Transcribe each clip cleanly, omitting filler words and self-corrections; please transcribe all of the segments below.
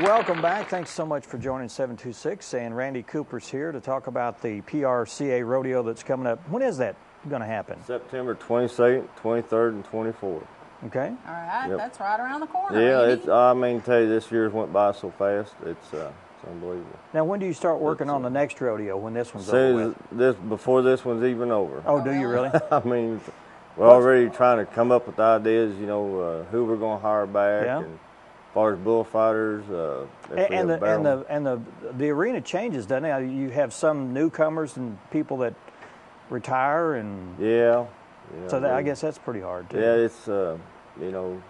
Welcome back. Thanks so much for joining 726. And Randy Cooper's here to talk about the PRCA rodeo that's coming up. When is that going to happen? September 22nd, 23rd, and 24th. Okay. All right, That's right around the corner. Yeah, I mean, tell you, this year's went by so fast. It's unbelievable. Now, when do you start working on the next rodeo? When this one's over with? Before this one's even over. Oh, do you really? I mean, we're already trying to come up with ideas. You know, who we're going to hire back. Yeah. And as far as bullfighters, and the arena changes, doesn't it? You have some newcomers and people that retire, and yeah. So I guess that's pretty hard too. Yeah, it's you know,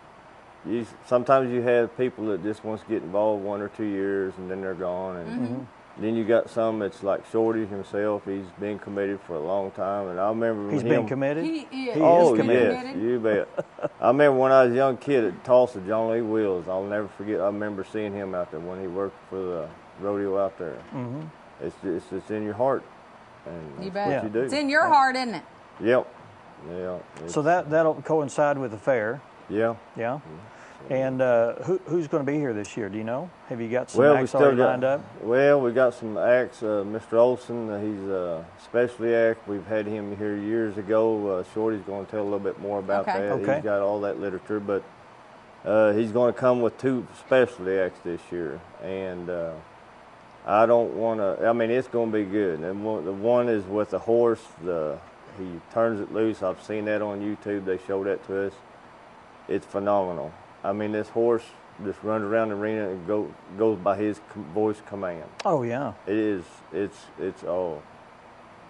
sometimes you have people that just wants to get involved 1 or 2 years and then they're gone, and then you got some that's like Shorty himself. He's been committed for a long time, and I remember he's been committed. He is. Oh committed. Yes, you bet. I remember when I was a young kid at Tulsa, John Lee Wills. I'll never forget. I remember seeing him out there when he worked for the rodeo out there. It's in your heart, and You that's bet. what you do. It's in your heart, isn't it? Yep. Yeah. So that'll coincide with the fair. Yeah. Yeah. And who's going to be here this year? Do you know? Have you got some Well, acts already lined up? Well, we got some acts. Mr. Olson, he's a specialty act. We've had him here years ago. Shorty's going to tell a little bit more about that. Okay. He's got all that literature, but he's going to come with 2 specialty acts this year. And I don't want to. I mean, it's going to be good. And the one is with a horse. He turns it loose. I've seen that on YouTube. They showed that to us. It's phenomenal. I mean, this horse just runs around the arena and goes by his voice command. Oh yeah. It is. It's all.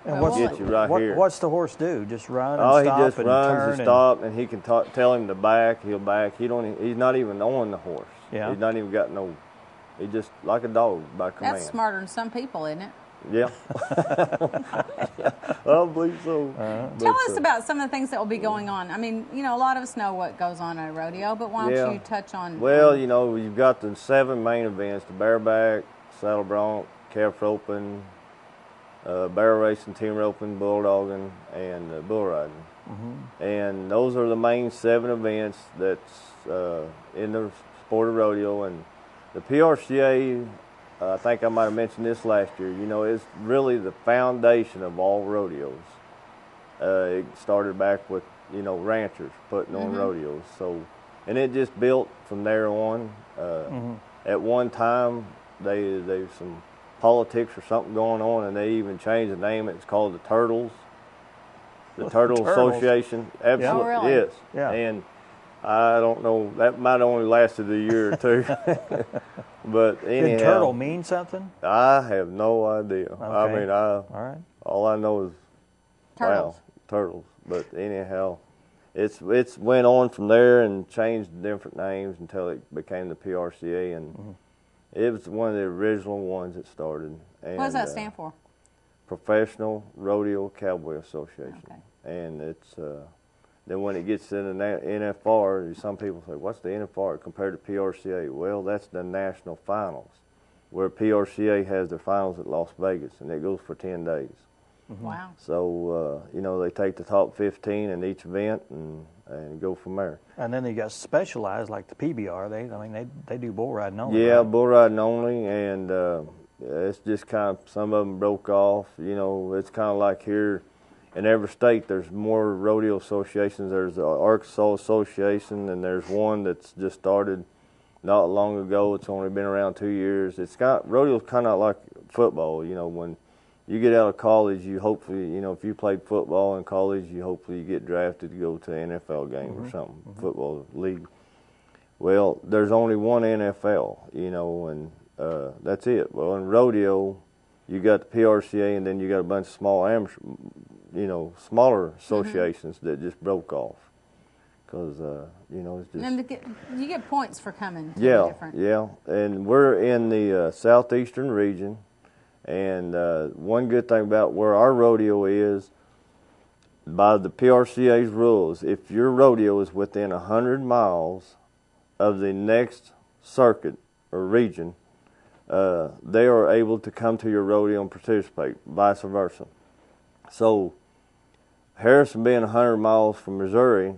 And Get you right here. What's the horse do? Just run and Oh, stop he just and runs turn and stop, and he can tell him to back. He'll back. He's not even on the horse. Yeah. He's not even got no. He just like a dog by command. That's smarter than some people, isn't it? Yeah. I believe so. Tell us about some of the things that will be going on. I mean, you know, a lot of us know what goes on at a rodeo, but why don't you touch on... Well, you know, you've got the 7 main events: the bareback, saddle bronc, calf roping, barrel racing, team roping, bulldogging, and bull riding. And those are the main 7 events that's in the sport of rodeo. And the PRCA, I think I might have mentioned this last year, you know, it's really the foundation of all rodeos. It started back with, you know, ranchers putting on rodeos. So, and it just built from there on. At one time, there's some politics or something going on, and they even changed the name. It's called the Turtles. The Turtle Association. Absolutely, Oh, really? yes. Yeah. And I don't know, that might have only lasted a year or 2. But anyhow, Did turtle mean something? I have no idea. I mean, All right. all I know is Turtles. wow, turtles. But anyhow, it's went on from there and changed different names until it became the PRCA, and it was one of the original ones that started. And, What does that stand for? Professional Rodeo Cowboy Association. Okay. And it's then when it gets to the NFR, some people say, what's the NFR compared to PRCA? Well, that's the national finals, where PRCA has their finals at Las Vegas, and it goes for 10 days. Wow. So, you know, they take the top 15 in each event and go from there. And then they got specialized like the PBR. They do bull riding only. Yeah, right? bull riding only, and it's just kind of, some of them broke off. You know, it's kind of like here in every state there's more rodeo associations. There's the Arkansas Association, and there's one that's just started not long ago. It's only been around 2 years. Rodeo's kind of like football. You know, when you get out of college, you hopefully, you know, if you played football in college, you hopefully get drafted to go to an NFL game or something, football league. Well, there's only one NFL, you know, and that's it. Well, in rodeo, you got the PRCA, and then you got a bunch of small amateur, you know, smaller associations that just broke off. Because, you know, it's just... And you get points for coming to Yeah, different... yeah. And we're in the southeastern region. And one good thing about where our rodeo is, by the PRCA's rules, if your rodeo is within 100 miles of the next circuit or region, they are able to come to your rodeo and participate, vice versa. So Harrison being 100 miles from Missouri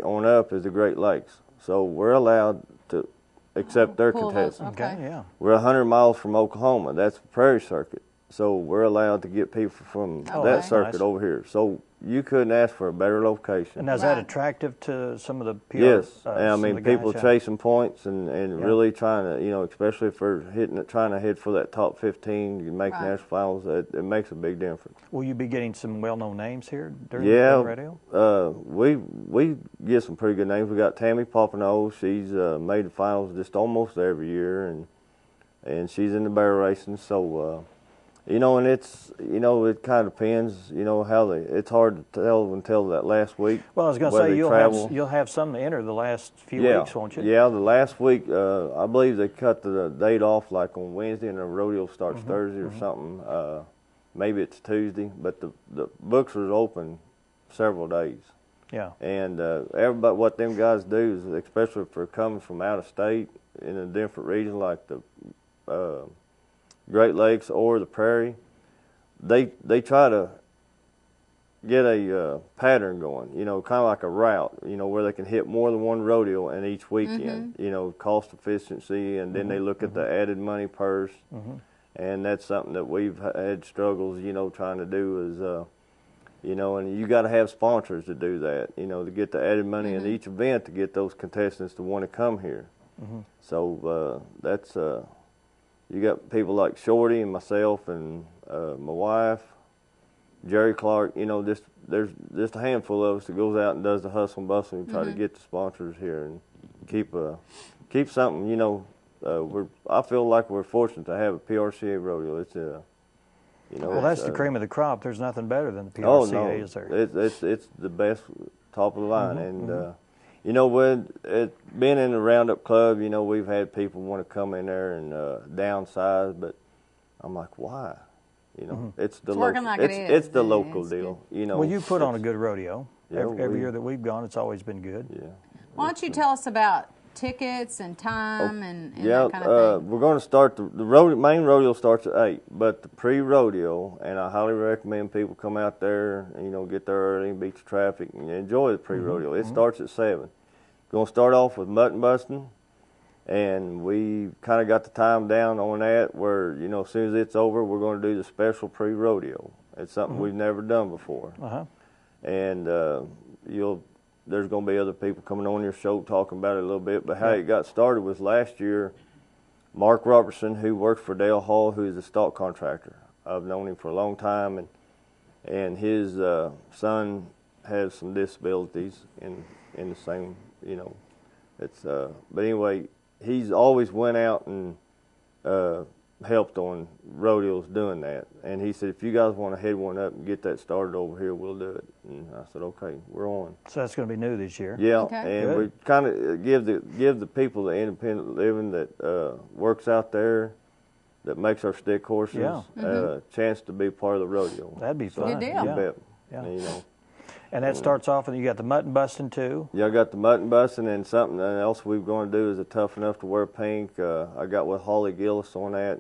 on up is the Great Lakes. So we're allowed to accept their Pull those, contestants. okay. Yeah. We're 100 miles from Oklahoma. That's the Prairie Circuit. So we're allowed to get people from Oh, that okay. circuit Nice. over here. So you couldn't ask for a better location. And now, is that Right. attractive to some of the PR? Yes, some and I of mean the people guys? Yeah. chasing points and Yeah. really trying to, especially if they're trying to hit for that top 15, you make Right. national finals. It makes a big difference. Will you be getting some well-known names here during Yeah, the radio? we get some pretty good names. We got Tammy Popino. She's made the finals just almost every year, and she's in the bear racing. So. And it's, it kind of depends, how it's hard to tell until that last week. Well, I was going to whether say they you'll have some to enter the last few yeah, weeks, won't you? Yeah, the last week, I believe they cut the date off like on Wednesday, and the rodeo starts Thursday or something. Maybe it's Tuesday, but the books are open several days. Yeah. And everybody, what them guys do is, especially if they're coming from out of state in a different region like the Great Lakes or the Prairie, they try to get a pattern going, kind of like a route, where they can hit more than one rodeo in each weekend, cost efficiency, and then they look at the added money purse, and that's something that we've had struggles, trying to do is, and you got to have sponsors to do that, to get the added money in each event to get those contestants to want to come here. So that's... You got people like Shorty and myself and my wife, Jerry Clark. There's just a handful of us that goes out and does the hustle and bustle and try to get the sponsors here and keep something. I feel like we're fortunate to have a PRCA rodeo. It's Well, that's the cream of the crop. There's nothing better than the PRCA, oh no, is there? it's the best, top of the line, and. When being in the Roundup Club, we've had people want to come in there and downsize, but I'm like, why? It's the working local, like it is. it's the local It's deal. Well, you put on a good rodeo. Yeah, Every year that we've gone, it's always been good. Yeah. Why don't you tell us about tickets and time and that kind of thing? We're going to start the main rodeo starts at 8, but the pre-rodeo, and I highly recommend people come out there, get there early and beat the traffic and enjoy the pre-rodeo. It starts at 7. Going to start off with mutton busting, and we kind of got the time down on that where, as soon as it's over, we're going to do the special pre-rodeo. It's something we've never done before. And there's going to be other people coming on your show talking about it a little bit, but how it got started was last year, Mark Robertson, who works for Dale Hall, who is a stock contractor. I've known him for a long time, and his son has some disabilities in the same, but anyway, he's always went out and helped on rodeos doing that. And he said, if you guys want to head one up and get that started over here, we'll do it. And I said, okay, we're on. So that's going to be new this year. Yeah, Okay. and we kind of give the people the independent living that works out there, that makes our stick horses, a chance to be part of the rodeo. That'd be fun. Good deal. You bet. Yeah. And that starts off, and you got the mutton busting too. Yeah, I got the mutton busting, and something else we're going to do is a Tough Enough to Wear Pink. I got with Holly Gillis on that.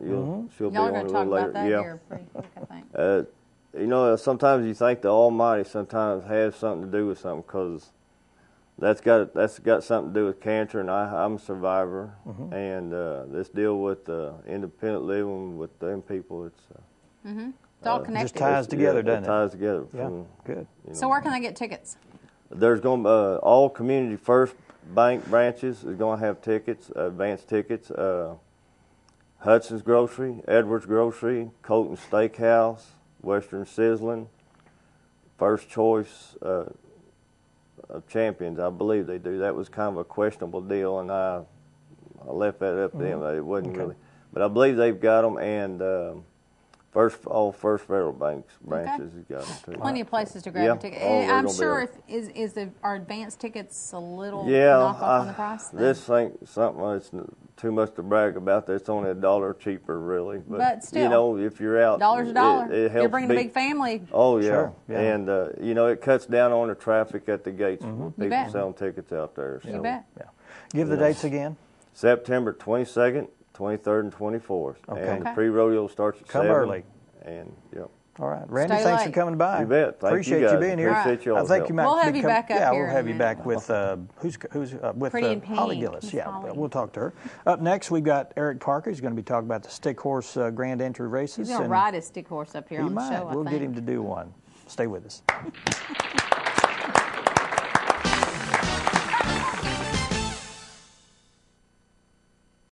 She'll be Y'all are on going a to little talk later. about that here pretty quick, I think. Sometimes you think the Almighty sometimes has something to do with something, because that's got something to do with cancer, and I'm a survivor, and this deal with independent living with them people, It's all connected. Just ties together, doesn't it? Ties together. Yeah, good. So where can they get tickets? There's going to all Community First Bank branches is going to have tickets, advanced tickets. Hudson's Grocery, Edwards Grocery, Colton Steakhouse, Western Sizzling, First Choice of Champions. I believe they do. That was kind of a questionable deal, and I left that up to them. It wasn't really, but I believe they've got them, and all First Federal Banks branches has got them too. Plenty of places to grab a ticket. they're I'm gonna be sure there. are advanced tickets a little knock off on the price? This ain't something that's too much to brag about. It's only $1 cheaper, really. But still, if you're out, $1's a dollar. It helps You're bringing a big family. Oh yeah, Sure, yeah. And it cuts down on the traffic at the gates with people bet. selling tickets out there. You So bet. Yeah. Give the dates again. September 22nd, 23rd, and 24th. Okay. And the Okay. pre-rodeo starts at Come 7. early. And yep. All right, Randy, Stay thanks late. for coming by. You bet. Thank Appreciate you, guys. being here. Appreciate y'all's I think help. you might We'll have you back up yeah, here we'll in have a you minute. back with who's with Pretty in Holly Pink. Gillis. Miss Yeah, Holly. we'll talk to her. Up next, we've got Eric Parker. He's going to be talking about the stick horse Grand Entry races. He's going to ride a stick horse up here He on the might. show, I We'll think. get him to do one. Stay with us.